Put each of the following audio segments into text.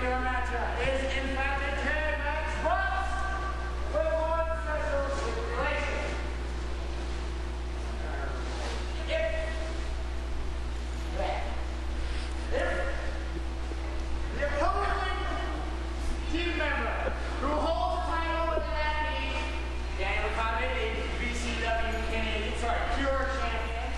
particular matchup is in fact a tag match, but with one special stipulation. If the opposing team member who holds the title within that means Daniel Makabe, the VCW Canadian, pure champion,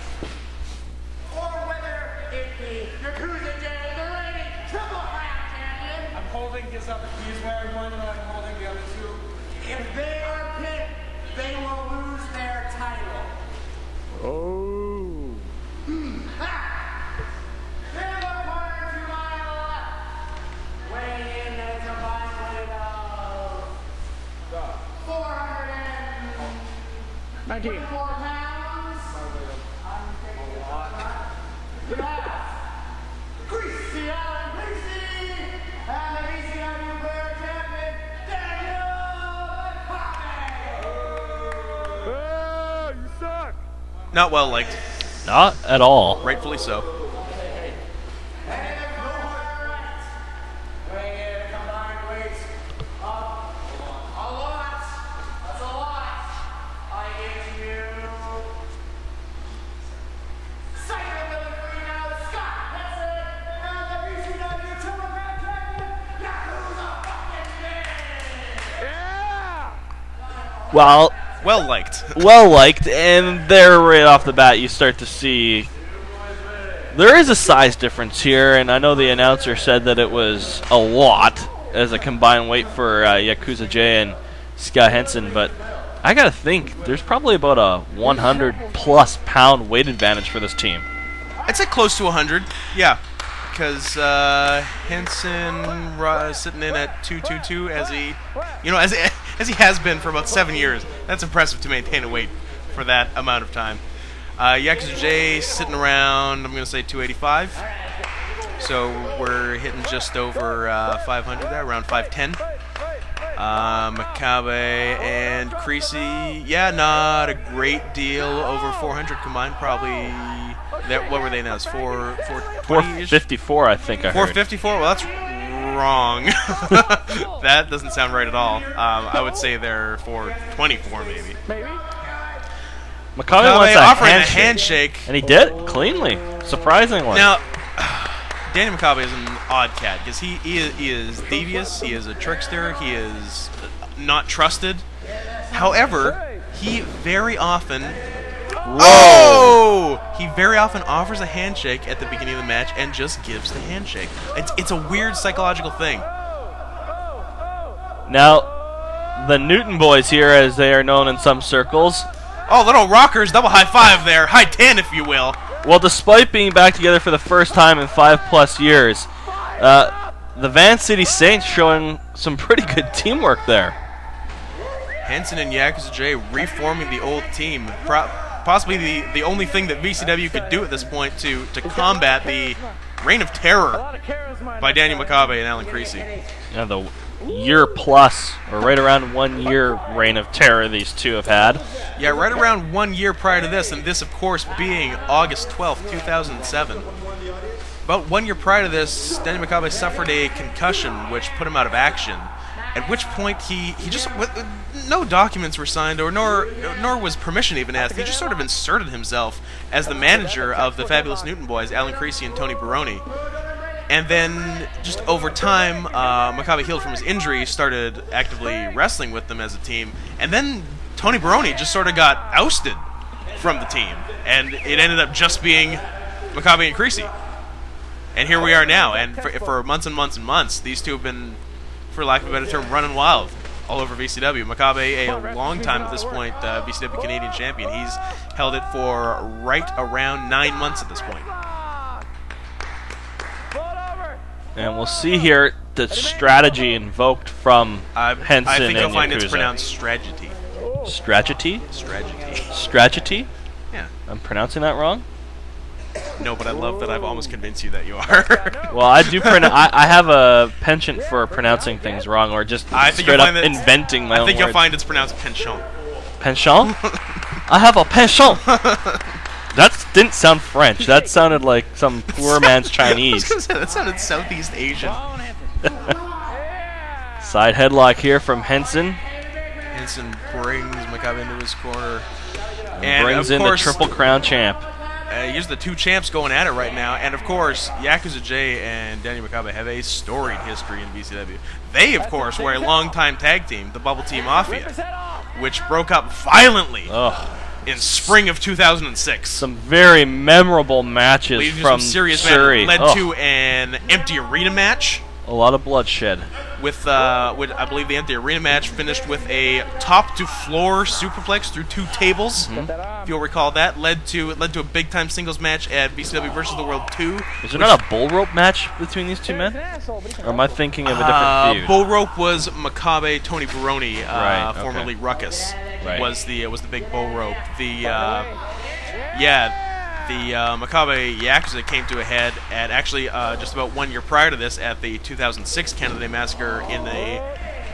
or whether it be Yakuza J, the reigning Triple Crown champion. I'm holding his other. He's wearing one, and I'm holding the other two. If they are pinned, they will lose their title. Oh. In the corner to my left, weighing in at a combined weight of 424 pounds. We have Greasy Allen Greasy and the VCW World Champion Daniel Makabe. Oh, you suck. Not well liked. Not at all. Rightfully so. And in the corner right, weighing in at a combined weight of a lot. That's a lot. I give you Cyber Military now, Scott Henson, and the VCW Triple Crown champion, Yakuza fucking Jay. Yeah. Well, Well liked. well liked, and there right off the bat you start to see there is a size difference here, and I know the announcer said that it was a lot as a combined weight for Yakuza J and Scott Henson, but I gotta think there's probably about a 100+ pound weight advantage for this team. I'd say close to 100. Yeah. Because Henson sitting in at 222 as he, as he has been for about 7 years. That's impressive to maintain a weight for that amount of time. Yakuza J sitting around, I'm going to say 285. So we're hitting just over 500 there, around 510. Makabe and Creasy, yeah, not a great deal over 400 combined. Probably, what were they now? It's 420-ish? 454, I think I heard. 454? Well, that's wrong. That doesn't sound right at all. I would say they're 424 maybe. Makabe wants offering a a handshake, handshake. and he did it cleanly, surprisingly. Now, Danny Makabe is an odd cat because he is devious, he is a trickster, he is not trusted. However, he very often he very often offers a handshake at the beginning of the match and just gives the handshake. It's a weird psychological thing. Now, the Newton boys here, as they are known in some circles. Oh, little rockers, double high five there. High 10, if you will. Well, despite being back together for the first time in 5+ years, the Van City Saints showing some pretty good teamwork there. Henson and Yakuza J reforming the old team. Possibly the only thing that VCW could do at this point to combat the reign of terror by Daniel Makabe and Alan Creasy. Yeah, the year plus, or right around 1 year reign of terror these two have had. Yeah, right around 1 year prior to this, and this, of course, being August 12th, 2007. About 1 year prior to this, Daniel Makabe suffered a concussion, which put him out of action. At which point he just, no documents were signed, or nor was permission even asked. He just sort of inserted himself as the manager of the Fabulous Newton Boys, Alan Creasy and Tony Baroni. And then, just over time, Makabe healed from his injury, started actively wrestling with them as a team, and then Tony Baroni just sort of got ousted from the team, and it ended up just being Makabe and Creasy. And here we are now, and for months and months and months, these two have been, for lack of a better term, running wild all over VCW. Makabe, a long time at this point, VCW Canadian champion. He's held it for right around 9 months at this point. And we'll see here the strategy invoked from Henson I think and you'll find Yakuza. it's pronounced strategy. Strategy? Strategy. Strategy? Yeah. I'm pronouncing that wrong? No, but I love that I've almost convinced you that you are. Well, I do. I have a penchant for pronouncing things wrong, or just straight up inventing my own I think words. you'll find it's pronounced penchant. Penchant? I have a penchant. That didn't sound French. That sounded like some poor man's Chinese. I was gonna say, that sounded Southeast Asian. Side headlock here from Henson. Henson brings Makabe into his corner. And brings in the Triple Crown champ. Here's the two champs going at it right now. And, of course, Yakuza J and Daniel Makabe have a storied history in BCW. They, of course, were a longtime tag team, the Bubble Tea Mafia, which broke up violently in spring of 2006. Some very memorable matches Leading to from some serious Surrey. matches. Led to an empty arena match. A lot of bloodshed. With I believe the empty arena match finished with a top-to-floor superplex through two tables. If you'll recall that, led to a big-time singles match at BCW vs. the World 2. Was there not a bull rope match between these two men? Or am I thinking of a different feud? Bull rope was Makabe, Tony Baroni, Right, okay. formerly Ruckus, Right. was the big bull rope. The Makabe Yakuza came to a head at actually just about 1 year prior to this at the 2006 Canada Day Massacre in a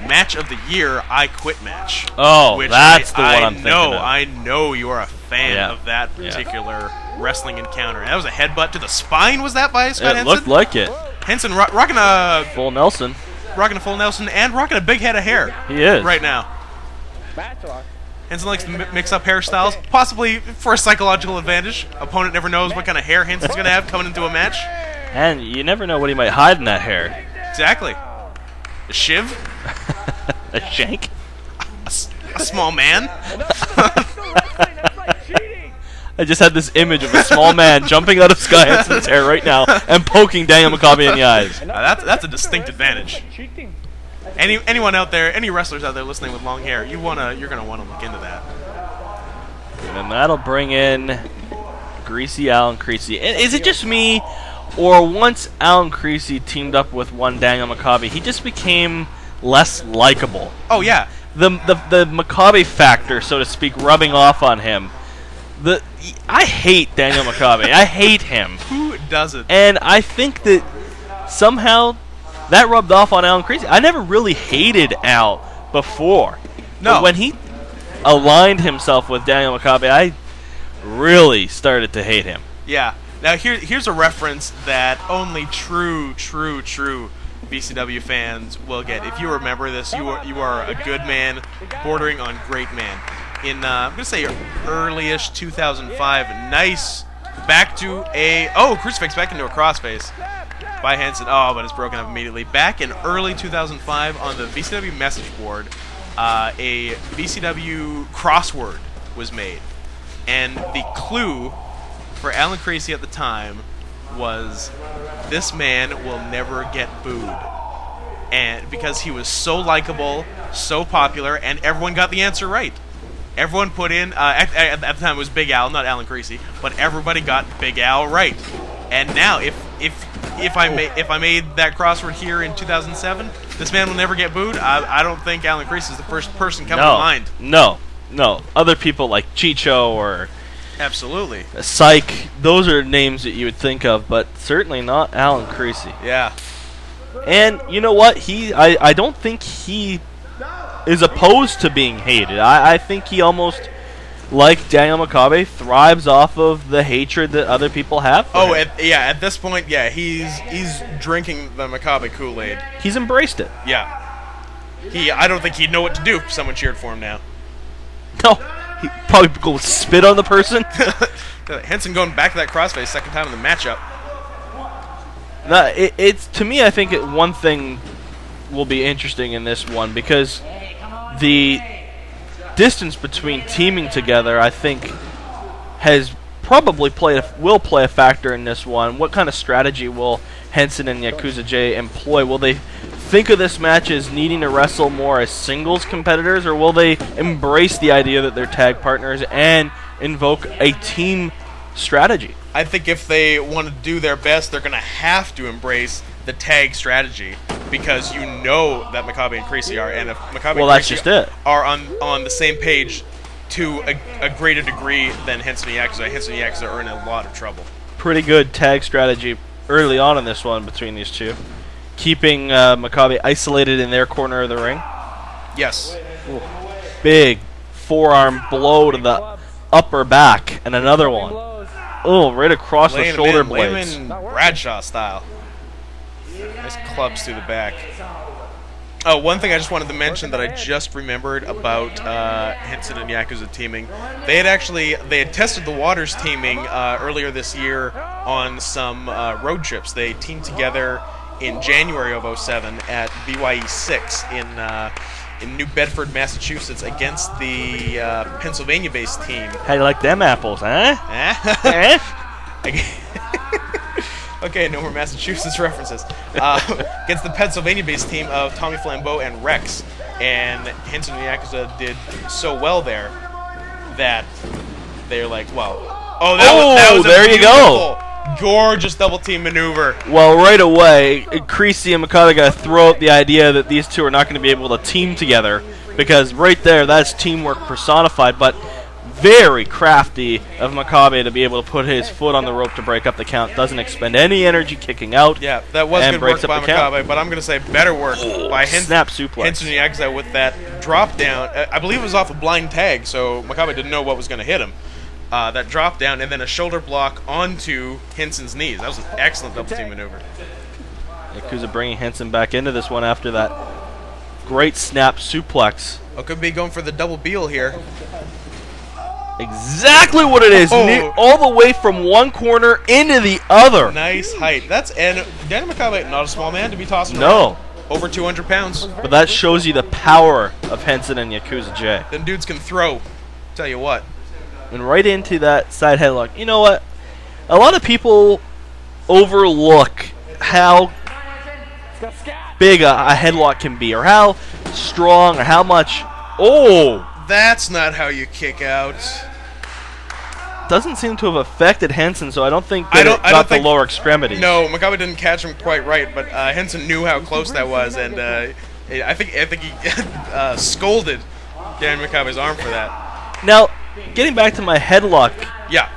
match of the year I Quit match. Oh, which that's the one I'm thinking of. I know you are a fan of that particular wrestling encounter. And that was a headbutt to the spine. Was that by Scott Henson? It looked like it. Henson rocking a Full Nelson. Rocking a full Nelson and rocking a big head of hair. He is. Right now. Henson likes to mix up hairstyles, possibly for a psychological advantage. Opponent never knows what kind of hair Henson's going to have coming into a match. And you never know what he might hide in that hair. Exactly. A shiv? A shank? A small man? I just had this image of a small man jumping out of Sky Henson's hair right now and poking Daniel Makabe in the eyes. That's a distinct advantage. Anyone out there, any wrestlers out there listening with long hair, you're gonna want to look into that. And that'll bring in Greasy Alan Creasy. Is it just me, or once Alan Creasy teamed up with one Daniel Makabe, he just became less likable? Oh yeah, the Makabe factor, so to speak, rubbing off on him. I hate Daniel Makabe. I hate him. Who doesn't? And I think that somehow that rubbed off on Alan Creasy. I never really hated Al before. No. But when he aligned himself with Daniel Makabe, I really started to hate him. Yeah. Now here's a reference that only true BCW fans will get. If you remember this, you are a good man, bordering on great man. In I'm gonna say early-ish 2005, nice back to a crucifix back into a crossface by Henson. Oh, but it's broken up immediately. Back in early 2005 on the BCW message board, a BCW crossword was made, and the clue for Alan Creasy at the time was, "This man will never get booed," and because he was so likable, so popular, and everyone got the answer right. Everyone put in at the time it was Big Al, not Alan Creasy, but everybody got Big Al right. And now, if I made that crossword here in 2007, this man will never get booed. I don't think Alan Creasy is the first person coming to mind. No. Other people like Chicho or Absolutely. Psych, those are names that you would think of, but certainly not Alan Creasy. Yeah. And you know what? I don't think he is opposed to being hated. I think he almost, like Daniel Makabe, thrives off of the hatred that other people have for him. At this point, yeah, he's drinking the Makabe Kool-Aid. He's embraced it. Yeah. I don't think he'd know what to do if someone cheered for him now. No, he'd probably go spit on the person. Henson going back to that crossface second time in the matchup. No, it's to me, I think one thing will be interesting in this one, because the distance between teaming together, I think, has probably will play a factor in this one. What kind of strategy will Henson and Yakuza J employ? Will they think of this match as needing to wrestle more as singles competitors, or will they embrace the idea that they're tag partners and invoke a team strategy? I think if they want to do their best, they're going to have to embrace the tag strategy, because you know that Makabe and Creasy are, and if Makabe and Creasy are on the same page to a greater degree than Henson and Yakuza are in a lot of trouble. Pretty good tag strategy early on in this one between these two, keeping Makabe isolated in their corner of the ring. Yes. Ooh. Big forearm blow to the upper back, and another one. Oh, right across the shoulder blades. Bradshaw style. Nice clubs through the back. Oh, one thing I just wanted to mention that I just remembered about Henson and Yakuza teaming. They had tested the Waters teaming earlier this year on some road trips. They teamed together in January of 2007 at BYE 6 in New Bedford, Massachusetts, against the Pennsylvania-based team. How you like them apples, huh? Okay, no more Massachusetts references. Against the Pennsylvania-based team of Tommy Flambeau and Rex. And Henson and Yakuza did so well there that they're like, well, that was there you go. Gorgeous double team maneuver. Well, right away, Creasy and Mikado got to throw out the idea that these two are not going to be able to team together, because right there, that's teamwork personified, but very crafty of Makabe to be able to put his foot on the rope to break up the count. Doesn't expend any energy kicking out. Yeah, that was good work by Makabe, but I'm going to say better work by snap suplex. Henson and Yakuza with that drop down. I believe it was off a blind tag, so Makabe didn't know what was going to hit him. That drop down and then a shoulder block onto Henson's knees. That was an excellent double team maneuver. Yakuza bringing Henson back into this one after that great snap suplex. Oh, could be going for the double Beal here. Exactly what it is. All the way from one corner into the other. Nice height. And Danny Makabe, not a small man to be tossing around. No. Over 200 pounds. But that shows you the power of Henson and Yakuza J. Them dudes can throw. Tell you what. And right into that side headlock. You know what? A lot of people overlook how big a headlock can be, or how strong, or how much. Oh! That's not how you kick out. Doesn't seem to have affected Henson, so I don't think that it got the lower extremities. No, Makabe didn't catch him quite right, but Henson knew how close that was, and I think he scolded Dan Makabe's arm for that. Now, getting back to my headlock Yeah.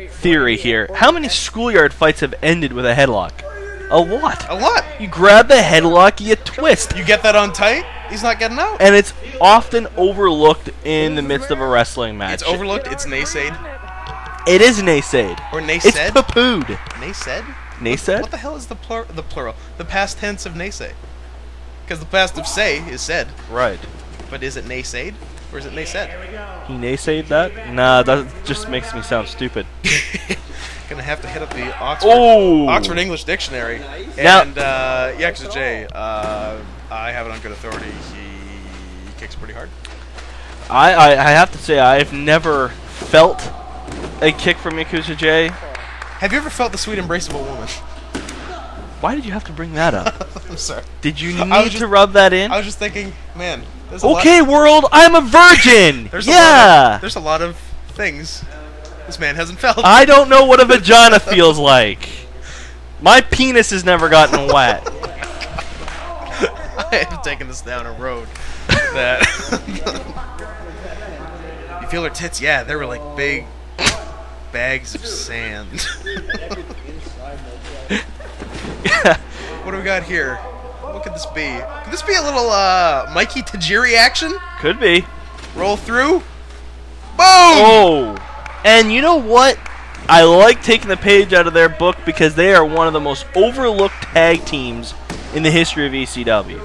theory here, how many schoolyard fights have ended with a headlock? A lot. A lot. You grab the headlock, you twist. You get that on tight, he's not getting out. And it's often overlooked in the midst of a wrestling match. It's overlooked, it's naysayed. It is naysayed. Or naysayed. It's poo-pooed. Naysayed? Naysayed? What the hell is the plural? The past tense of naysay. Because the past of say is said. Right. But is it naysayed? Or is it naysayed? He naysayed that? Nah, that just makes me sound stupid. Gonna have to hit up the Oxford English Dictionary. Now, And Yakuza J, I have it on good authority. He kicks pretty hard. I have to say, I've never felt a kick from Yakuza J. Have you ever felt the sweet embrace of a woman? Why did you have to bring that up? I'm sorry. Did you need to rub that in? I was just thinking, man. Okay, world, I'm a virgin. There's a lot of things this man hasn't felt. I don't know what a vagina feels like. My penis has never gotten wet. I have taken this down a road that you feel her tits? Yeah, they were like big bags of sand. What do we got here? What could this be? Could this be a little Mikey Tajiri action? Could be. Roll through. Boom! Oh! And you know what? I like taking the page out of their book because they are one of the most overlooked tag teams in the history of ECW.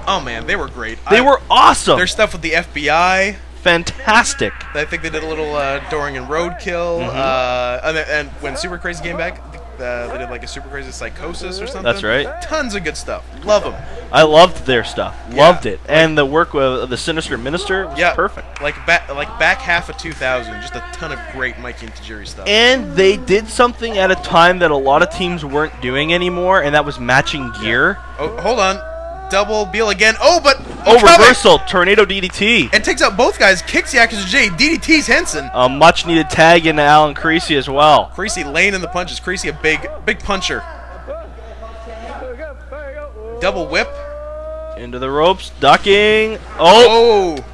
Oh man, they were great. They were awesome. Their stuff with the FBI. Fantastic. I think they did a little Dorian Roadkill. And when Super Crazy came back, they did like a Super Crazy Psychosis or something. That's right. Tons of good stuff. Love them. I loved their stuff. Loved it. And the work with the Sinister Minister was perfect. Like back half of 2000, just a ton of great Mikey and Tajiri stuff. And they did something at a time that a lot of teams weren't doing anymore, and that was matching gear. Oh, hold on. Double Beal again. Oh, but reversal. Tornado DDT. And takes out both guys. Kicks Yakuza J. DDT's Henson. A much-needed tag into Alan Creasy as well. Creasy laying in the punches. Creasy a big puncher. Double whip. Into the ropes. Ducking. Oh!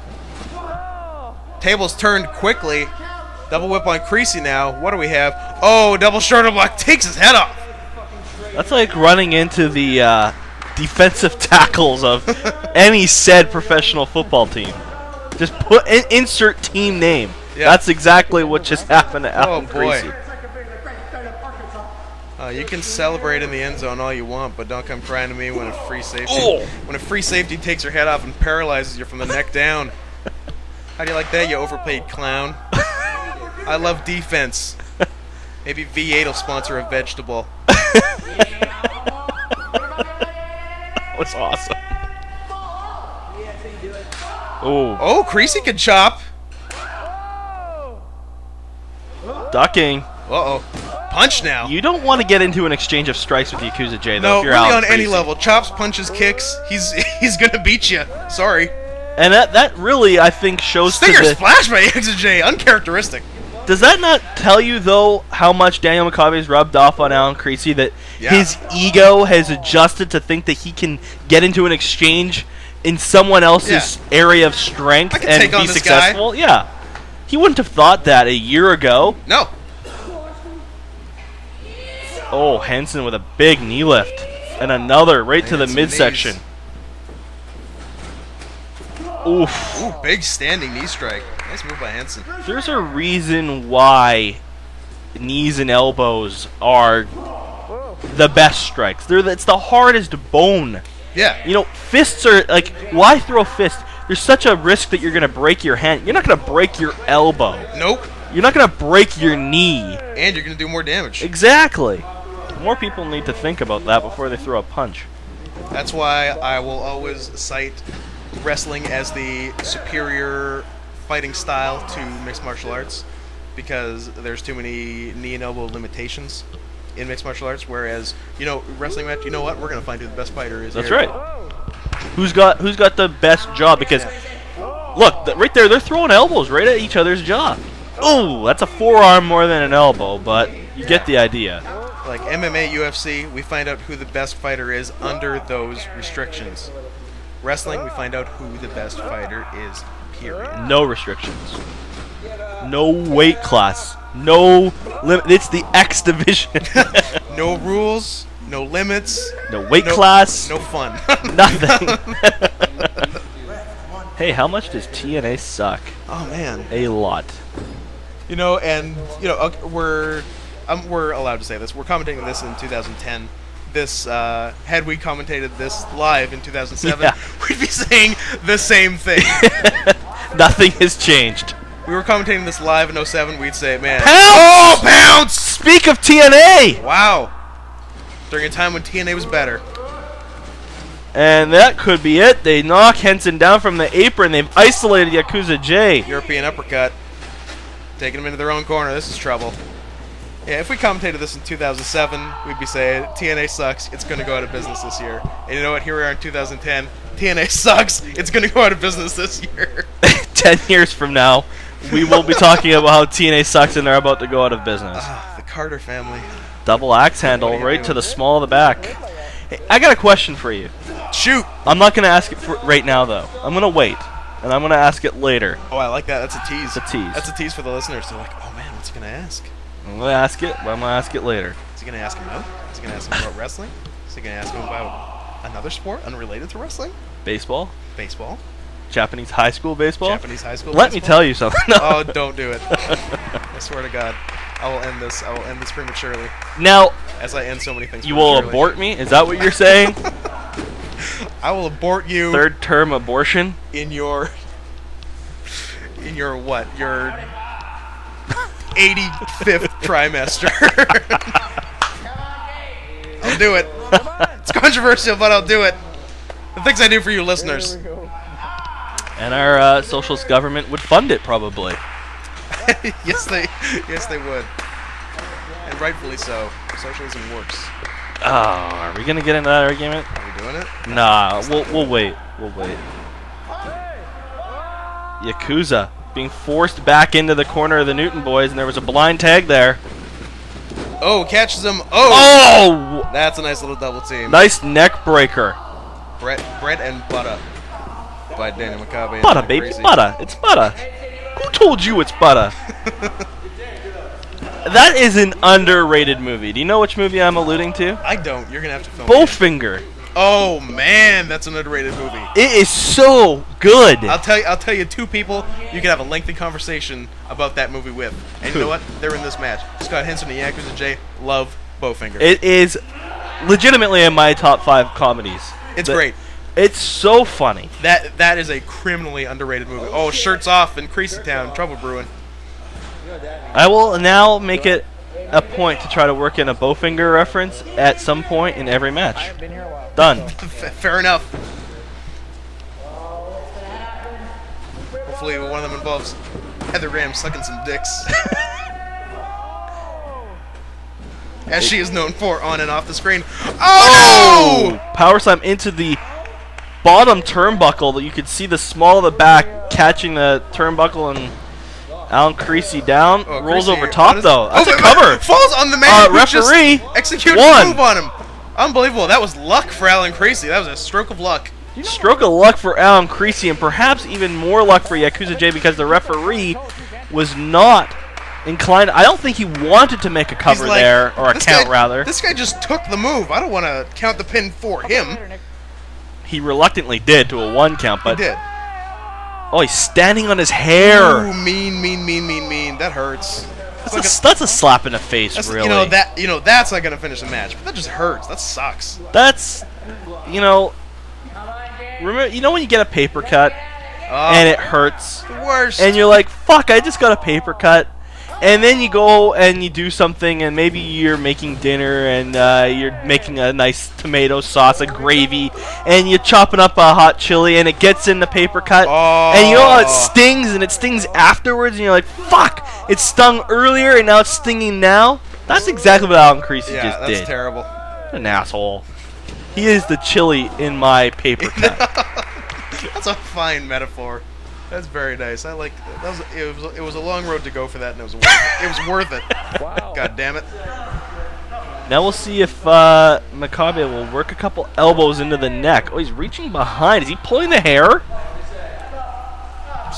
Tables turned quickly. Double whip on Creasy now. What do we have? Oh, double shoulder block. Takes his head off. That's like running into the defensive tackles of any said professional football team. Just insert team name. Yeah. That's exactly what just happened to Alan Creasy. You can celebrate in the end zone all you want, but don't come crying to me when a free safety takes your head off and paralyzes you from the neck down. How do you like that, you overpaid clown? I love defense. Maybe V8 will sponsor a vegetable. That was awesome. Oh, Creasy can chop. Ducking. Uh-oh. Punch now. You don't want to get into an exchange of strikes with Yakuza J, though, No, if you're really Alan on any Creasy. level. Chops, punches, kicks. He's gonna beat you. Sorry. And that really, I think, shows to Stinger the... splash by XJ. Uncharacteristic. Does that not tell you, though, how much Daniel Makabe's rubbed off on Alan Creasy, that his ego has adjusted to think that he can get into an exchange in someone else's area of strength I can and take on be this successful? Yeah. He wouldn't have thought that a year ago. No. Oh, Henson with a big knee lift. And another right to the Some midsection. Oof. Ooh, big standing knee strike. Nice move by Henson. There's a reason why knees and elbows are the best strikes. It's the hardest bone. Yeah. You know, fists are like, why throw a fist? There's such a risk that you're going to break your hand. You're not going to break your elbow. Nope. You're not going to break your knee. And you're gonna do more damage. Exactly. More people need to think about that before they throw a punch. That's why I will always cite wrestling as the superior fighting style to mixed martial arts, because there's too many knee and elbow limitations in mixed martial arts. Whereas, you know, wrestling match, you know what? We're gonna find who the best fighter is. That's here. right. Who's got the best job? Because look, right there, they're throwing elbows right at each other's jaw. Ooh, that's a forearm more than an elbow, but you get the idea. Like MMA, UFC, we find out who the best fighter is under those restrictions. Wrestling, we find out who the best fighter is, period. No restrictions. No weight class. No limit. It's the X division. No rules, no limits, No weight class. no fun. Nothing. Hey, how much does TNA suck? Oh man. A lot. You know, and you know, we're allowed to say this. We're commentating this in 2010. This had we commentated this live in 2007, Yeah. we'd be saying the same thing. Nothing has changed. We were commentating this live in 07. We'd say, man, Pounce! oh, Pounce! Speak of TNA! Wow. During a time when TNA was better. And that could be it. They knock Henson down from the apron. They've isolated Yakuza J. European uppercut. Taking them into their own corner. This is trouble. Yeah, if we commentated this in 2007, we'd be saying, TNA sucks, it's going to go out of business this year. And you know what? Here we are in 2010. TNA sucks, it's going to go out of business this year. 10 years from now, we will be talking about how TNA sucks and they're about to go out of business. The Carter family. Double axe handle What are you right doing? to the small of the back. Hey, I got a question for you. Shoot! I'm not going to ask it right now, though. I'm going to wait, and I'm going to ask it later. Oh, I like that. That's a tease. It's a tease. That's a tease for the listeners. They're like, oh man, what's he going to ask? I'm going to ask it, but I'm going to ask it later. Is he going to ask him about? Is he going to ask him about wrestling? Is he going to ask him about another sport unrelated to wrestling? Baseball? Baseball? Japanese high school baseball? Japanese high school Let me baseball? tell you something. Oh, don't do it. I swear to God. I will end this. I will end this prematurely. Now, As I end so many things you will prematurely. abort me? Is that what you're saying? I will abort you Third term abortion? in your what? Your 85th trimester. I'll do it. It's controversial, but I'll do it. The things I do for you listeners. And our socialist government would fund it, probably. yes, they would. And rightfully so. Socialism works. Oh, are we going to get into that argument? Are we doing it? Nah, we'll wait. We'll wait. Yakuza being forced back into the corner of the Newton boys, and there was a blind tag there. Oh, catches him. Oh! Oh! That's a nice little double team. Nice neck breaker. Brett and Butter by Daniel Makabe. Butter, baby, butter. It's butter. Who told you it's butter? That is an underrated movie. Do you know which movie I'm alluding to? I don't. You're gonna have to film it. Bowfinger. Oh man, that's an underrated movie. It is so good. I'll tell you two people you can have a lengthy conversation about that movie with. And you know what? They're in this match. Scott Henson and Yakuza J. Love Bowfinger. It is legitimately in my top 5 comedies. It's great. It's so funny. That is a criminally underrated movie. Oh, shirts off in Creasy Town, trouble brewing. I will now make it a point to try to work in a Bowfinger reference at some point in every match. Done. Fair enough. Hopefully one of them involves Heather Graham sucking some dicks. As she is known for on and off the screen. Oh! No! Power slam into the bottom turnbuckle. You could see the small of the back catching the turnbuckle, and Alan Creasy down. Rolls Creasy, over top, though. That's a cover. Falls on the man who referee just executed the move on him. Unbelievable. That was luck for Alan Creasy. That was a stroke of luck. Stroke of luck for Alan Creasy, and perhaps even more luck for Yakuza J, because the referee was not inclined. I don't think he wanted to make a cover there, or a count, rather. This guy just took the move. I don't want to count the pin for him. He reluctantly did to a 1 count, but... He did. Oh, he's standing on his hair. Ooh, mean. That hurts. That's a slap in the face, really. That's not going to finish the match, but that just hurts. That sucks. That's, remember, when you get a paper cut and it hurts, the worst, and you're like, fuck, I just got a paper cut, and then you go and you do something, and maybe you're making dinner, and you're making a nice tomato sauce, a gravy, and you're chopping up a hot chili, and it gets in the paper cut, and you know how it stings, and it stings afterwards, and you're like, fuck, it stung earlier, and now it's stinging now? That's exactly what Alan Creasy just did. Yeah, that's terrible. An asshole. He is the chili in my paper cut. That's a fine metaphor. That's very nice. I like that. It was a long road to go for that, and it was worth it. Wow. God damn it. Now we'll see if Makabe will work a couple elbows into the neck. Oh, he's reaching behind. Is he pulling the hair?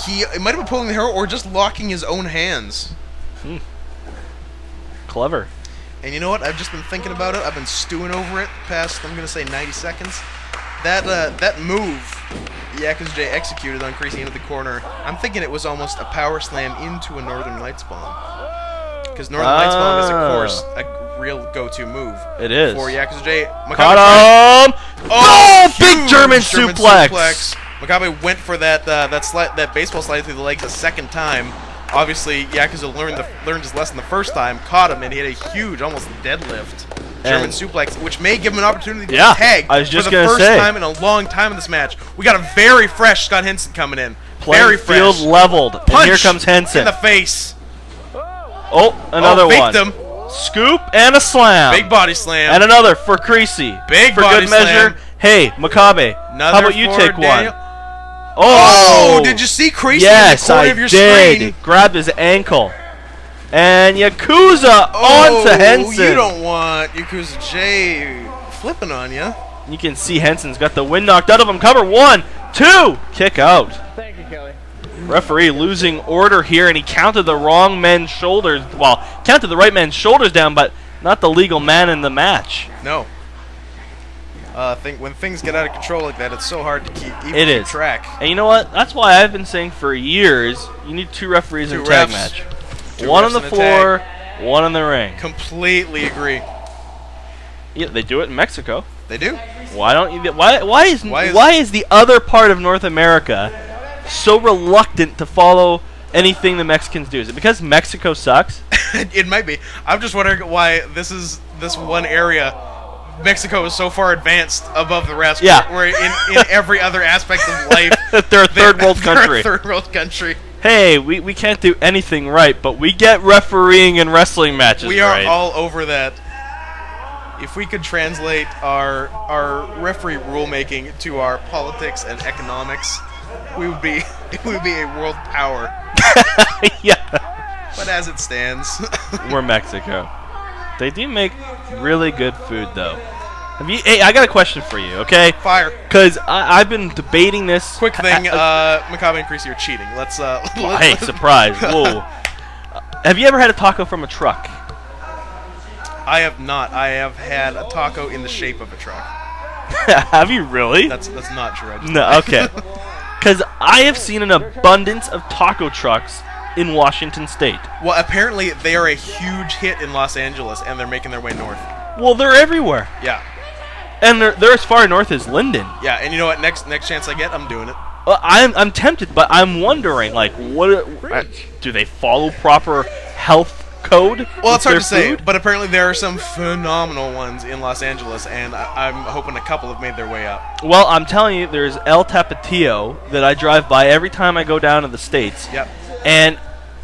He might have been pulling the hair or just locking his own hands. Clever. And you know what? I've just been thinking about it. I've been stewing over it past, I'm going to say, 90 seconds. That move Yakuza J executed on Creasy into the corner, I'm thinking it was almost a power slam into a Northern Lights bomb. Because Northern Lights bomb is, of course, a real go-to move. It is. For Yakuza J. Caught him! Oh, big German suplex! Makabe went for that baseball slide through the legs a second time. Obviously, Yakuza learned his lesson the first time, caught him, and he had a huge, almost deadlift German suplex, which may give him an opportunity to tag I was just for the first time in a long time in this match. We got a very fresh Scott Henson coming in. Very fresh. Field leveled. Punch and here comes Henson. In the face. Oh, another one. Him. Scoop and a slam. Big body slam. And another for Creasy. Big for body good measure. slam. Hey, Makabe, how about you take Daniel. one? Oh, did you see Creasy in the corner of your screen? Grabbed his ankle. And Yakuza onto Henson. You don't want Yakuza J flipping on you. You can see Henson's got the wind knocked out of him. Cover 1, 2. Kick out. Thank you, Kelly. Referee losing order here, and he counted the wrong men's shoulders. Well, counted the right man's shoulders down, but not the legal man in the match. No. When things get out of control like that, it's so hard to keep track. And you know what? That's why I've been saying for years, you need 2 referees in a tag match. One on the floor, one in the ring. Completely agree. Yeah, they do it in Mexico. They do. Why don't you? Why is the other part of North America so reluctant to follow anything the Mexicans do? Is it because Mexico sucks? It might be. I'm just wondering why this one area, Mexico is so far advanced above the rest. Yeah. Where in every other aspect of life, they're a third world country. They're a third world country. Hey, we can't do anything right, but we get refereeing and wrestling matches right. We are all over that. If we could translate our referee rulemaking to our politics and economics, we would be a world power. Yeah. But as it stands, we're Mexico. They do make really good food, though. Hey, I got a question for you, okay? Fire. Because I've been debating this. Quick thing, Makabe and Creasy are cheating. Let's hey, surprise. Whoa. Have you ever had a taco from a truck? I have not. I have had a taco in the shape of a truck. Have you really? That's not true. No, okay. Because I have seen an abundance of taco trucks in Washington State. Well, apparently they are a huge hit in Los Angeles, and they're making their way north. Well, they're everywhere. Yeah. And they're as far north as Linden. Yeah, and you know what? Next chance I get, I'm doing it. Well, I'm tempted, but I'm wondering, like, what do they follow proper health code? Well, with it's hard their to say, food? but apparently there are some phenomenal ones in Los Angeles, and I'm hoping a couple have made their way up. Well, I'm telling you, there's El Tapatio that I drive by every time I go down to the States. Yep. And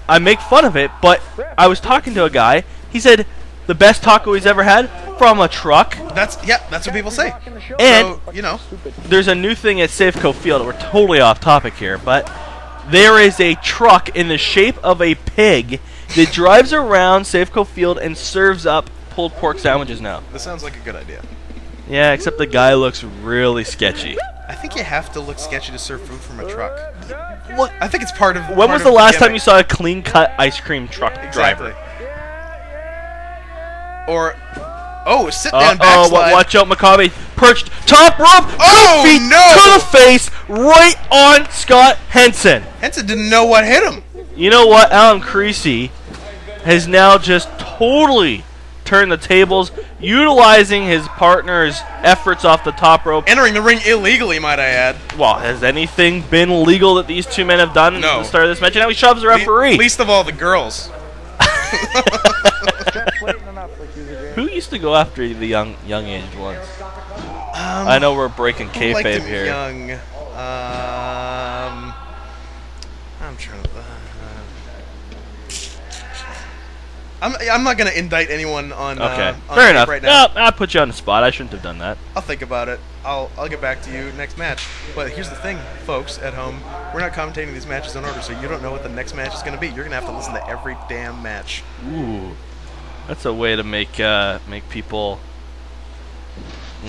I make fun of it, but I was talking to a guy. He said the best taco he's ever had from a truck. That's what people say. And So, you know, there's a new thing at Safeco Field. We're totally off topic here, but there is a truck in the shape of a pig that drives around Safeco Field and serves up pulled pork sandwiches now. this sounds like a good idea. Yeah, except the guy looks really sketchy. I think you have to look sketchy to serve food from a truck. What? I think it's part of. When was the last time you saw a clean-cut ice cream truck Exactly. driver? Or, sit down backslide. Watch out, Maccabi. Perched, top rope, Oh, feet no! to the face, right on Scott Henson. Henson didn't know what hit him. You know what? Alan Creasy has now just totally turned the tables, utilizing his partner's efforts off the top rope. Entering the ring illegally, might I add. Well, has anything been legal that these two men have done at No. the start of this match? And now he shoves the referee. Least of all the girls. Who used to go after the young age ones? I know we're breaking Who liked kayfabe him here. Young. I'm trying to. I'm not gonna indict anyone on. Okay, on fair tape enough. Right now. No, I put you on the spot. I shouldn't have done that. I'll think about it. I'll get back to you next match. But here's the thing, folks at home. We're not commentating these matches in order, so you don't know what the next match is going to be. You're going to have to listen to every damn match. Ooh, that's a way to make people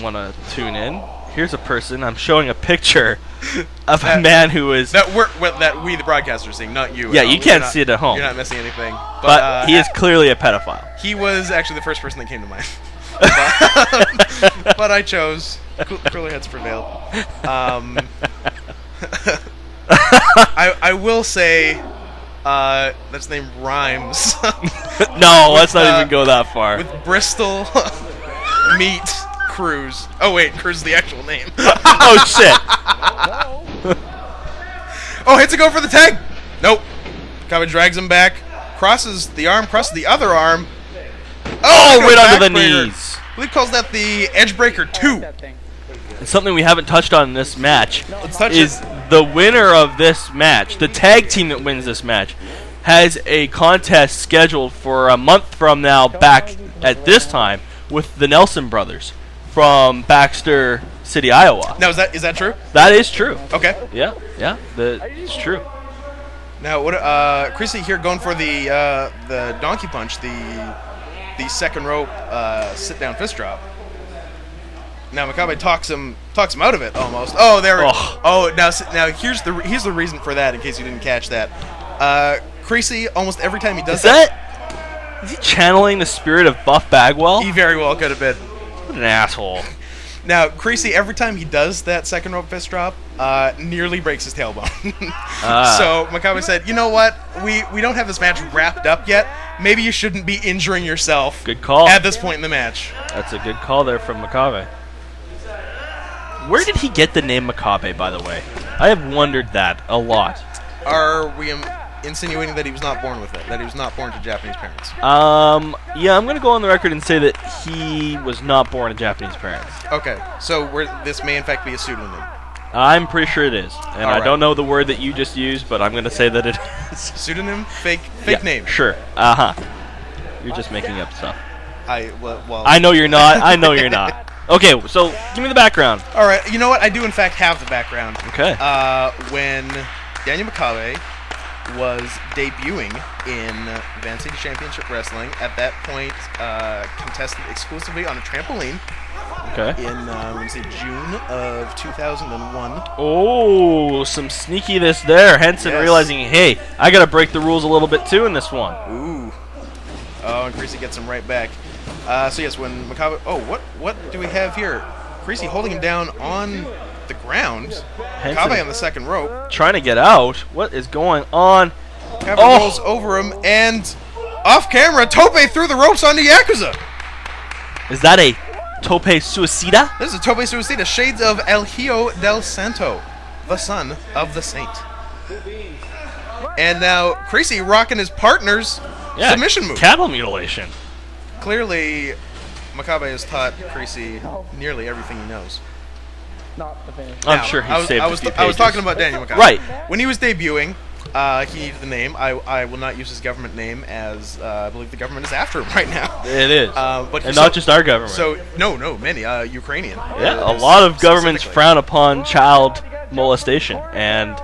want to tune in. Here's a person. I'm showing a picture of a man who is. That we the broadcasters are seeing, not you. at Yeah, home. you can't see it at home. You're not missing anything. But he is clearly a pedophile. He was actually the first person that came to mind. But I chose. Cooler heads prevailed. I will say that's name rhymes No, let's not even go that far. with Bristol Meat Cruz. Oh wait, Cruz is the actual name. Oh shit! Oh, hits a go for the tag. Nope. Kava drags him back, crosses the arm, crosses the other arm. Oh, look at right under the backbreaker. knees. I believe calls that the Edge Breaker 2. And something we haven't touched on in this match Let's touch is it. the winner of this match, the tag team that wins this match, has a contest scheduled for a month from now back at this time with the Nelson brothers from Baxter City, Iowa. Now is that true? That is true. Okay. Yeah, it's true. Now what? Chrissy here going for the donkey punch, the second rope sit down fist drop. Now Makabe talks him out of it almost. Oh, there. Oh. Oh, now here's the reason for that in case you didn't catch that. Creasy almost every time he does Is he channeling the spirit of Buff Bagwell? he very well could have been. What an asshole. Now Creasy every time he does that second rope fist drop, nearly breaks his tailbone. So Makabe said, "You know what? We don't have this match wrapped up yet. Maybe you shouldn't be injuring yourself. Good call. At this point in the match." That's a good call there from Makabe. Where did he get the name Makabe, by the way? I have wondered that a lot. Are we insinuating that he was not born with it? That he was not born to Japanese parents? Yeah, I'm going to go on the record and say that he was not born to Japanese parents. Okay, so this may in fact be a pseudonym. I'm pretty sure it is. And I Alright. don't know the word that you just used, but I'm going to say that it is. Pseudonym? Fake Yeah, name. Sure. Uh-huh. You're just making up stuff. Well. I know you're not. I know you're not. Okay, so give me the background. All right. You know what? I do in fact have the background. Okay. When Daniel Makabe was debuting in Van City Championship Wrestling, at that point contested exclusively on a trampoline Okay. in I want to say June of 2001. Oh, some sneakiness there. Henson Yes. realizing, hey, I got to break the rules a little bit too in this one. Ooh. Oh, and Creasy gets him right back. So yes, when Makabe. Oh, what do we have here? Creasy holding him down on the ground. Henson Makabe on the second rope. trying to get out. What is going on? Makabe rolls over him, and off camera, Tope threw the ropes onto Yakuza. Is that a Tope Suicida? This is Tope Suicida, shades of El Hijo del Santo, the son of the saint. And now Creasy rocking his partner's submission move. Cattle mutilation. Clearly, Makabe has taught Creasy nearly everything he knows. Not the finish. I'm sure he saved I a was, few I was pages. talking about Daniel Makabe. Right. When he was debuting, he needed the name. I will not use his government name, as I believe the government is after him right now. It is. But And not just our government. So no, many Ukrainian. Yeah, a lot of governments frown upon child molestation, and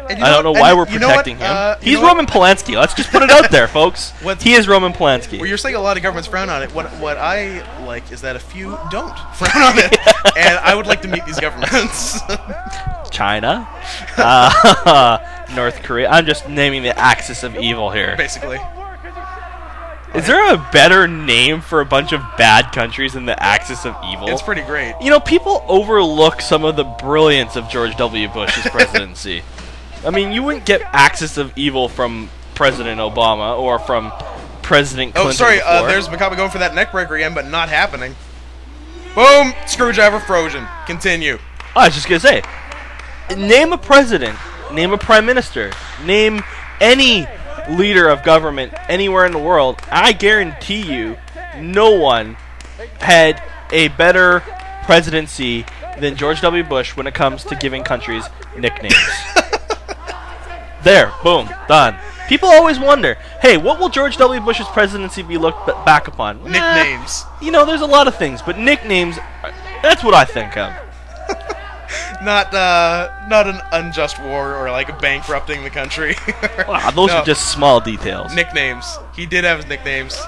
And I don't know why we're you know what? protecting You him. He's know what? Roman Polanski. Let's just put it out there, folks. He is Roman Polanski. Well, you're saying a lot of governments frown on it. What I like is that a few don't frown on it, and I would like to meet these governments. China, North Korea. I'm just naming the axis of evil here. Basically, Is there a better name for a bunch of bad countries than the axis of evil? it's pretty great. You know, people overlook some of the brilliance of George W. Bush's presidency. I mean, you wouldn't get axis of evil from President Obama or from President Clinton. Oh, sorry. before. There's Makabe going for that neck breaker again, but not happening. Boom! Screwdriver frozen. Continue. I was just gonna say, name a president, name a prime minister, name any leader of government anywhere in the world. I guarantee you, no one had a better presidency than George W. Bush when it comes to giving countries nicknames. There, boom, done. People always wonder, hey, what will George W. Bush's presidency be looked back upon? Nicknames. You know, there's a lot of things, but nicknames, that's what I think of. Not an unjust war or like bankrupting the country. Wow, those No. are just small details. Nicknames. He did have his nicknames.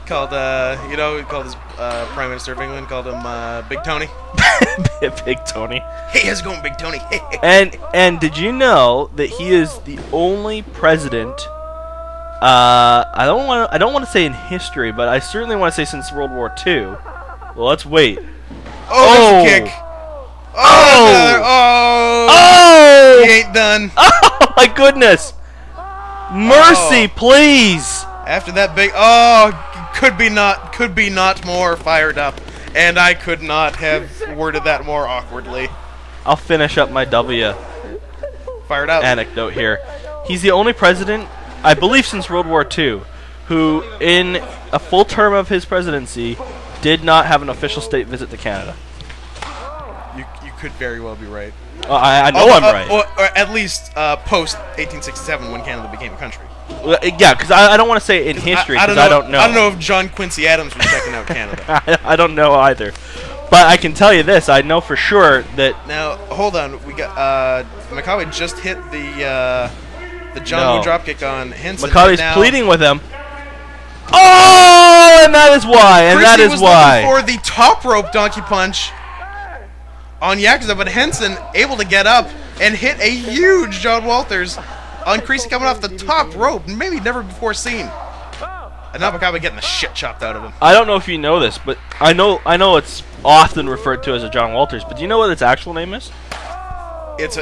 Called, he called his Prime Minister of England, called him Big Tony. Big Tony. Hey, how's it going, Big Tony? And did you know that he is the only president? I don't want to say in history, but I certainly want to say since World War II. Well, let's wait. Oh, there's a kick. Oh! Oh! He Oh! ain't done. Oh my goodness! Mercy, please! After that big, could be not more fired up, and I could not have worded that more awkwardly. I'll finish up my W Fired up. anecdote here. He's the only president, I believe, since World War II, who, in a full term of his presidency, did not have an official state visit to Canada. You could very well be right. I know I'm right. Or at least post 1867 when Canada became a country. Well, yeah, because I don't want to say in history because I don't know. I don't know if John Quincy Adams was checking out Canada. I don't know either. But I can tell you this: I know for sure that. Now, hold on. We got Makabe just hit the John Woo dropkick on Henson. Makabe's now pleading with him. Oh, and that is why. And that Creasy is was why. looking for the top rope donkey punch on Yakuza, but Henson able to get up and hit a huge John Walters on Creasy coming off the top rope, maybe never before seen. And now Makabe getting the shit chopped out of him. I don't know if you know this, but I know it's often referred to as a John Walters. But do you know what its actual name is? Its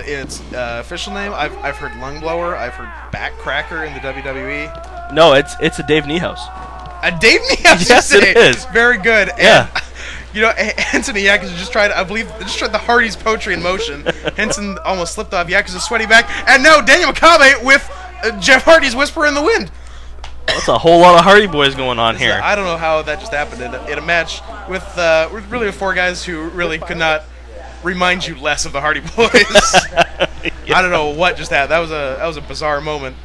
official name. I've heard lung blower. I've heard back cracker in the WWE. No, it's a Dave Niehaus. A Dave Niehaus. Yes, it is. Very good. Yeah. And, you know, Henson and Yakuza just tried the Hardy's poetry in motion. Henson almost slipped off Yakuza's sweaty back, and now Daniel Makabe with Jeff Hardy's Whisper in the Wind. That's a whole lot of Hardy Boys going on here. I don't know how that just happened in a match with really with four guys who really could not remind you less of the Hardy Boys. I don't know what just happened. That was a bizarre moment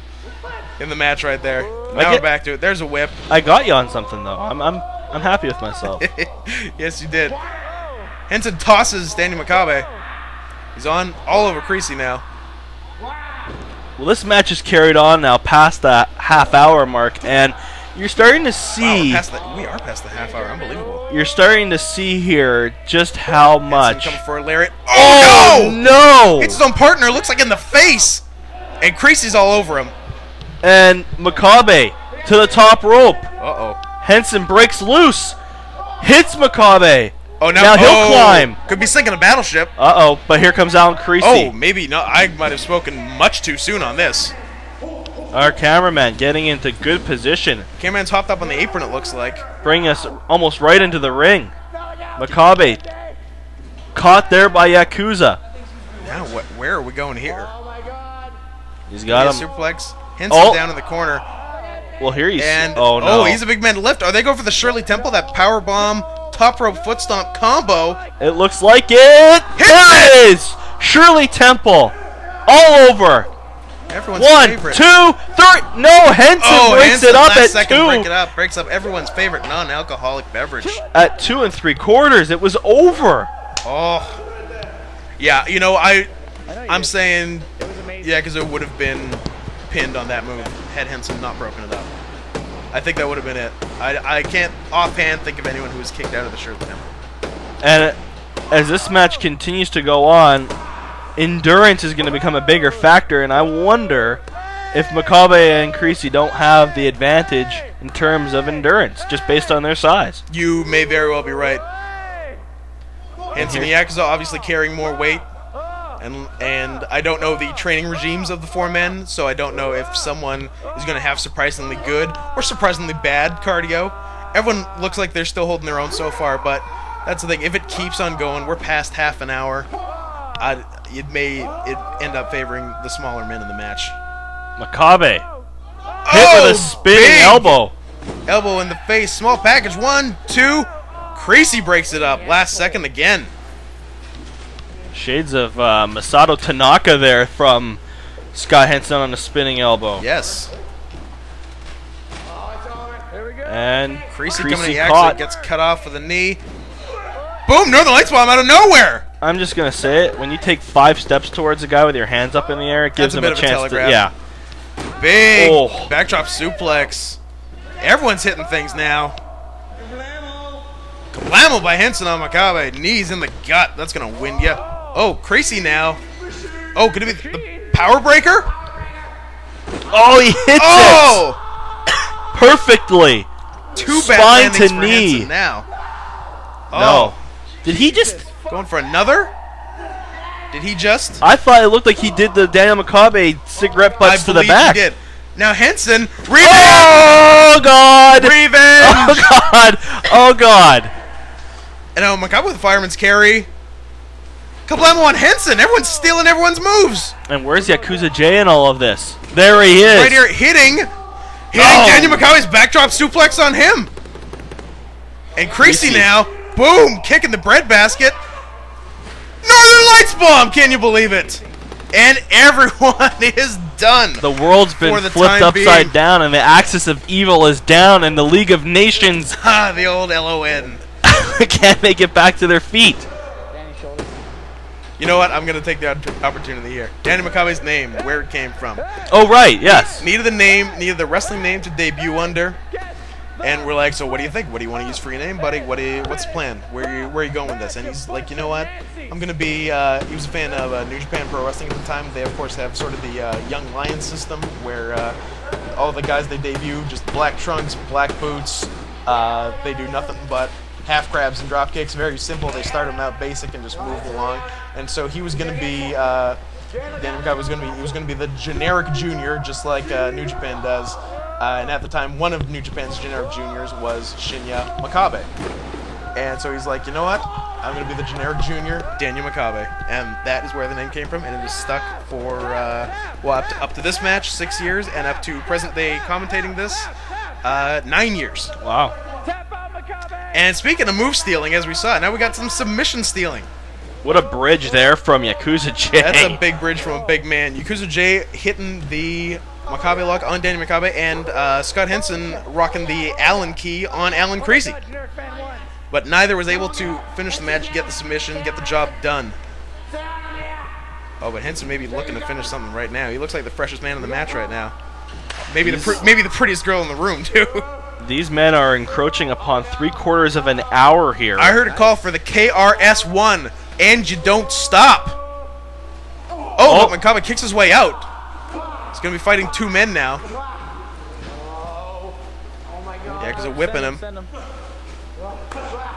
in the match right there. Now we're back to it. There's a whip. I got you on something though. I'm happy with myself. Yes, you did. Henson tosses Daniel Makabe. He's on all over Creasy now. Well, this match is carried on now past the half-hour mark, and you're starting to see. Wow, we are past the half hour. Unbelievable. You're starting to see here just how much. Henson coming for a lariat. Oh no! Hits his own partner. Looks like in the face. And Creasy's all over him. And Makabe to the top rope. Uh-oh. Henson breaks loose, hits Makabe. Oh, now he'll climb. Could be sinking a battleship. Uh-oh, but here comes Alan Creasy. Oh, maybe. No, I might have spoken much too soon on this. Our cameraman getting into good position. Cameraman's hopped up on the apron, it looks like. Bringing us almost right into the ring. Makabe caught there by Yakuza. Now, where are we going here? He's got He him. suplex. Henson down in the corner. Well, here he's. And, oh, no. he's a big man to lift. Are they going for the Shirley Temple, that power bomb, top rope foot stomp combo? It looks like it. There it is. Shirley Temple. All over. Everyone's 1, 2, 3. favorite. No, Henson breaks Henson, it up last at second 2. break it up. Breaks up everyone's favorite non-alcoholic beverage. At 2 3/4, it was over. Oh. Yeah, you know, I'm saying, yeah, because it would have been pinned on that move had Henson not broken it up. I think that would have been it. I can't offhand think of anyone who was kicked out of the Shirley Temple. And as this match continues to go on, endurance is going to become a bigger factor, and I wonder if Makabe and Creasy don't have the advantage in terms of endurance, just based on their size. You may very well be right. Henson and Yakuza obviously carrying more weight, and I don't know the training regimes of the four men, so I don't know if someone is going to have surprisingly good or surprisingly bad cardio. Everyone looks like they're still holding their own so far, but that's the thing. If it keeps on going, we're past half an hour. It may end up favoring the smaller men in the match. Makabe hit with a spinning big elbow. Elbow in the face. Small package. 1, 2. Creasy breaks it up. Last second again. Shades of Masato Tanaka there from Scott Henson on a spinning elbow. Yes. And Creasy Creasy coming in. caught. Gets cut off with a knee. Boom! Northern Lights bomb out of nowhere. I'm just going to say it. When you take 5 steps towards a guy with your hands up in the air, it gives That's a him bit a of a chance to... telegraph. Yeah. Big Oh. backdrop suplex. Everyone's hitting things now. Kablamo by Henson on Makabe. Knees in the gut. That's going to win you. Oh, Creasy now. Oh, could it be the power breaker? Oh, he hits Oh! it perfectly. Two Spine bad landings to for knee. Henson now. No. Oh. Did he just... Going for another? Did he just? I thought it looked like he did the Daniel Makabe cigarette butts to the believe back. he did. Now Henson, revenge! Oh, God! Revenge! Oh, God! Oh, God! And now Makabe with fireman's carry. Kablamo on Henson. Everyone's stealing everyone's moves. And where's Yakuza J in all of this? There he is. Right here, hitting Daniel Makabe's backdrop suplex on him. And Creasy now, boom, kicking the breadbasket. Northern Lights bomb, can you believe it? And everyone is done. The world's been For the flipped time upside being. down, and the axis of evil is down, and the League of Nations The old LON. can't make it back to their feet. You know what? I'm going to take the opportunity here. Danny Makabe's name, where it came from. Oh, right, yes. Needed the wrestling name to debut under. And we're like, so what do you think? What do you want to use for your name, buddy? What's the plan? Where are you going with this? And he's like, you know what? I'm going to be, he was a fan of New Japan Pro Wrestling at the time. They, of course, have sort of the Young Lions system where all the guys they debut, just black trunks, black boots. They do nothing but half crabs and drop kicks. Very simple. They start them out basic and just move along. And so he was going to be, Danny Makabe was going to be the generic junior, just like New Japan does. And at the time, one of New Japan's generic juniors was Shinya Makabe. And so he's like, you know what? I'm going to be the generic junior, Daniel Makabe. And that is where the name came from. And it was stuck for, up to this match, 6 years. And up to present day commentating this, 9 years. Wow. And speaking of move stealing, as we saw, now we got some submission stealing. What a bridge there from Yakuza J. That's a big bridge from a big man. Yakuza J hitting the Makabe lock on Danny Makabe, and Scott Henson rocking the Allen key on Alan Creasy. But neither was able to finish the match, get the submission, get the job done. Oh, but Henson may be looking to finish something right now. He looks like the freshest man in the match right now. Maybe the prettiest girl in the room, too. These men are encroaching upon 3/4 of an hour here. I heard a call for the KRS-1, and you don't stop. Oh, but Makabe kicks his way out. He's going to be fighting 2 men now. Yeah, because they're whipping him.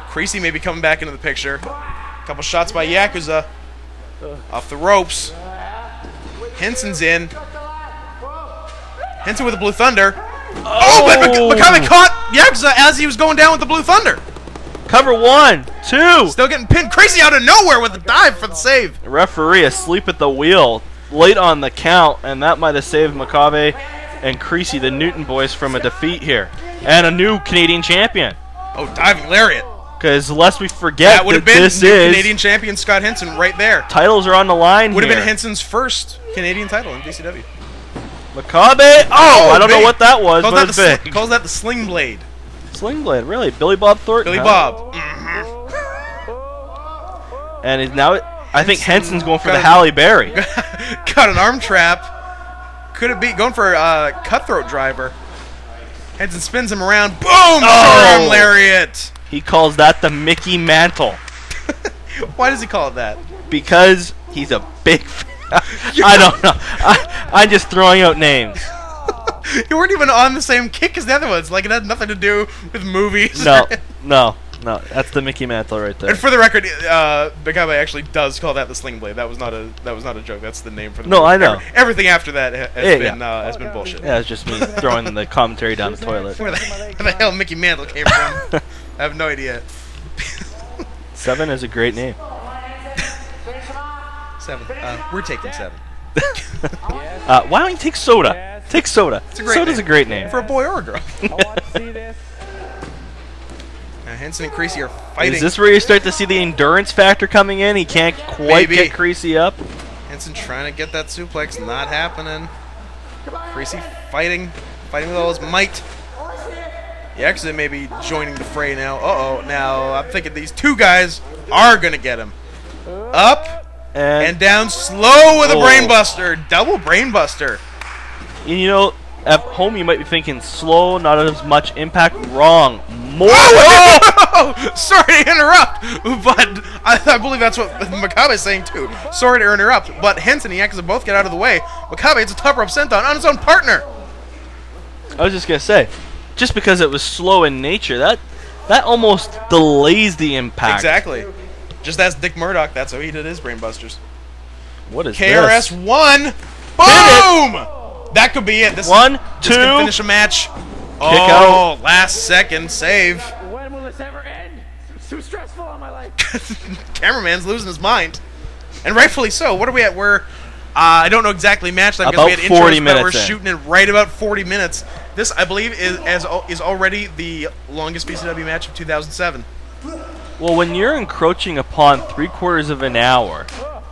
Creasy may be coming back into the picture. Couple shots by Yakuza. Off the ropes. Henson's in. Henson with the Blue Thunder. Oh, but Makabe caught Yakuza as he was going down with the Blue Thunder. Cover 1, 2. Still getting pinned. Crazy out of nowhere with a dive for the save. The referee asleep at the wheel, late on the count, and that might have saved Makabe and Creasy, the Newton boys, from a defeat here. And a new Canadian champion. Oh, diving lariat. Because lest we forget That would have that been this new is... Canadian champion Scott Henson right there. Titles are on the line Would have here. been Henson's first Canadian title in DCW. Makabe! Oh, I don't know big. what that was, Calls but that, it's the big. calls that the Sling Blade. Sling Blade, really? Billy Bob Thornton. Billy huh? Bob. And is now, I think Henson's going for the got- Halle Berry. Got an arm trap. Could it be going for a cutthroat driver? Henson spins him around. Boom! Arm lariat. He calls that the Mickey Mantle Why does he call it that? because he's a big fan. I don't know. I'm just throwing out names. You weren't even on the same kick as the other ones. Like, it had nothing to do with movies. No. That's the Mickey Mantle right there. And for the record, Makabe actually does call that the Sling Blade. That was not a joke. That's the name for the No, movie. I know. Everything after that has been bullshit. Yeah, it's just me throwing the commentary down the toilet. Where the hell Mickey Mantle came from? I have no idea. 7 is a great name. 7. We're taking 7. Why don't you take Soda? Take Soda. It's a great Soda's name. a great name. For a boy or a girl. I want to see this. Now Henson and Creasy are fighting. Is this where you start to see the endurance factor coming in? He can't quite Maybe. get Creasy up. Henson trying to get that suplex, not happening. Creasy fighting with all his might. Yakuza may be joining the fray now. Uh-oh, now I'm thinking these two guys are going to get him. Up and down slow with a brainbuster. Double brainbuster. And you know, at home you might be thinking slow, not as much impact. Wrong. More. Oh! Sorry to interrupt, but I believe that's what Makabe is saying too. Sorry to interrupt, but Henson and Yakuza both get out of the way. Makabe hits a top rope senton on his own partner. I was just gonna say, just because it was slow in nature, that almost delays the impact. Exactly. Just ask Dick Murdoch. That's how he did his brainbusters. What is KRS this? 1. Boom! That could be it. This 1, this 2. could finish a match. out. Last second save. When will this ever end? It's too stressful on my life. Cameraman's losing his mind, and rightfully so. What are we at? We're I don't know exactly match time because we had About 40 intros, but we're minutes in. shooting it right about 40 minutes. This, I believe, is already the longest BCW match of 2007. Well, when you're encroaching upon 3/4 of an hour,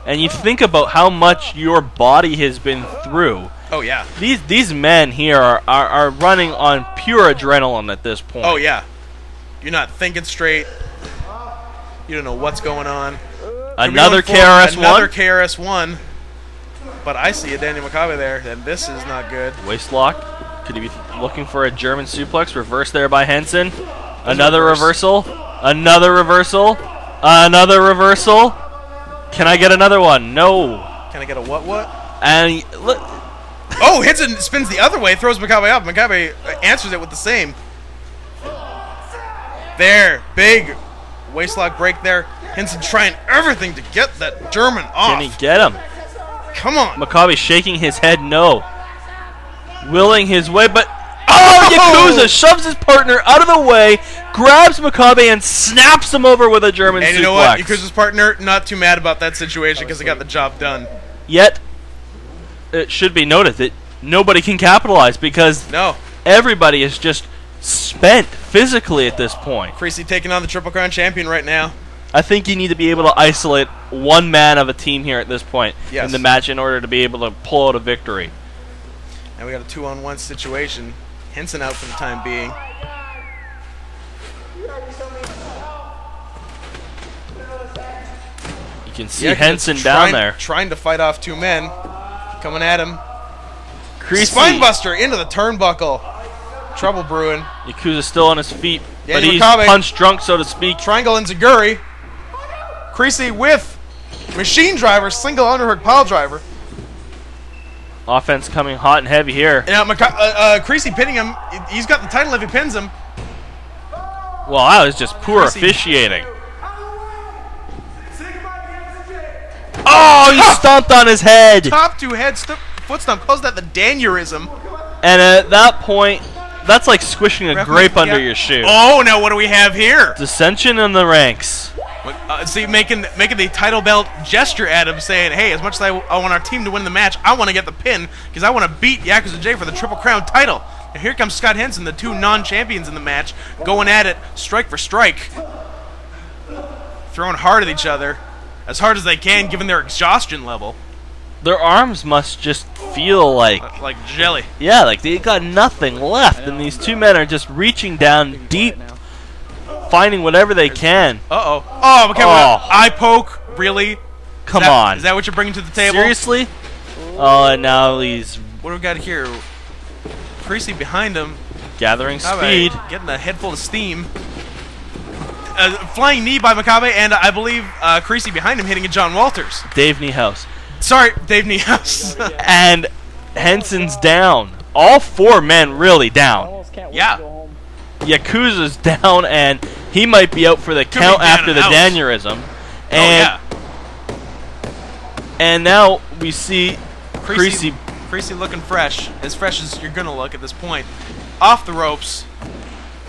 and you think about how much your body has been through, Oh yeah. these men here are running on pure adrenaline at this point. Oh yeah. You're not thinking straight. You don't know what's going on. Another Could be going for Another KRS-One. KRS-One. But I see a Daniel Makabe there, and this is not good. Waist lock. Could he be looking for a German suplex? Reverse there by Henson. Another reversal. Another reversal. Another reversal. Can I get another one? No. Can I get a what? And look, Oh, Henson spins the other way, throws Makabe up. Makabe answers it with the same. There, big waistlock break there. Henson trying everything to get that German off. can he get him? Come on. Makabe shaking his head no. Willing his way, but Yakuza shoves his partner out of the way, grabs Makabe, and snaps him over with a German suplex. And you know what? Yakuza's partner, not too mad about that situation because they got the job done. Yet, it should be noted that nobody can capitalize because No. everybody is just spent physically at this point. Creasy taking on the Triple Crown champion right now. I think you need to be able to isolate one man of a team here at this point Yes. in the match in order to be able to pull out a victory. And we got a 2-on-1 situation. Henson out for the time being. You can see Yakuza Henson down there. Trying to fight off two men. Coming at him. Creasy. Spinebuster into the turnbuckle. Trouble brewing. Yakuza's still on his feet, but Daniel he's Makabe. punch drunk, so to speak. Triangle Enziguri. Creasy with machine driver, single underhook pile driver. Offense coming hot and heavy here. And Creasy pinning him. He's got the title if he pins him. Well, that was just poor Creasy. officiating. Oh, he stomped on his head. Top two head foot stomp. Calls that the Danurism. And at that point, that's like squishing a Ref grape might- under yeah. your shoe. Oh, now what do we have here? Dissension in the ranks. See, making the title belt gesture at him, saying, "Hey, as much as I want our team to win the match, I want to get the pin because I want to beat Yakuza J for the Triple Crown title." And here comes Scott Henson, the two non-champions in the match, going at it, strike for strike, throwing hard at each other, as hard as they can, given their exhaustion level, Their arms must just feel like, like jelly. yeah, like they got nothing left, and these two men are just reaching down deep, finding whatever they can. Uh-oh. Oh, okay. Oh. Eye poke, really? Come Is that- on. Is that what you're bringing to the table? Seriously? Oh, and now he's What do we got here? Creasy behind him. gathering Makabe speed. getting a head full of steam. Flying knee by Makabe, and I believe Creasy behind him hitting a John Walters. Dave Niehaus. Sorry, Dave Niehaus. And Henson's down. All four men really down. Almost can't wait Yeah. to go home. Yakuza's down, and he might be out for the be count down after and the out. aneurysm. Oh, And yeah. and now we see Creasy. Creasy looking fresh as you're going to look at this point. Off the ropes.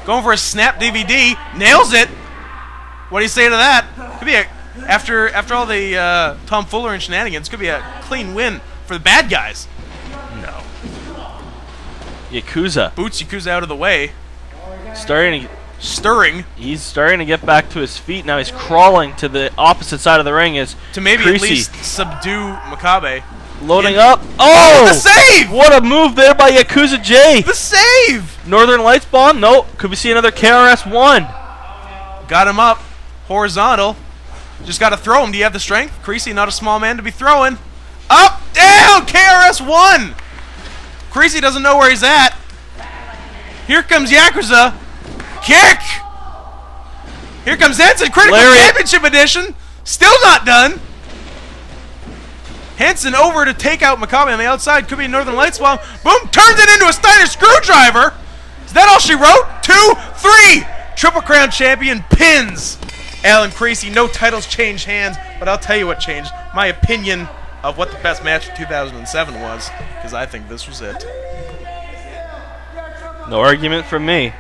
Going for a snap DVD. Nails it. What do you say to that? Could be after all the tomfoolery and shenanigans, could be a clean win for the bad guys. No. Yakuza Boots Yakuza out of the way. starting. Stirring He's starting to get back to his feet now. He's crawling to the opposite side of the ring as to maybe Creasy at least subdue Makabe. loading in- up. Oh, The save! What a move there by Yakuza J. The save! Northern Lights bomb. Nope. Could we see another KRS 1? Got him up. Horizontal. Just got to throw him. Do you have the strength? Creasy, not a small man to be throwing. Up, down, KRS 1! Creasy doesn't know where he's at. Here comes Yakuza. Kick! Here comes Henson. Critical Lariat. Championship Edition. Still not done. Henson over to take out Makabe on the outside. Could be a Northern Lights bomb. Boom! Turns it into a Steiner screwdriver. Is that all she wrote? 2, 3. Triple Crown champion pins Alan Creasy. No titles changed hands, but I'll tell you what changed. My opinion of what the best match of 2007 was, because I think this was it. No argument from me.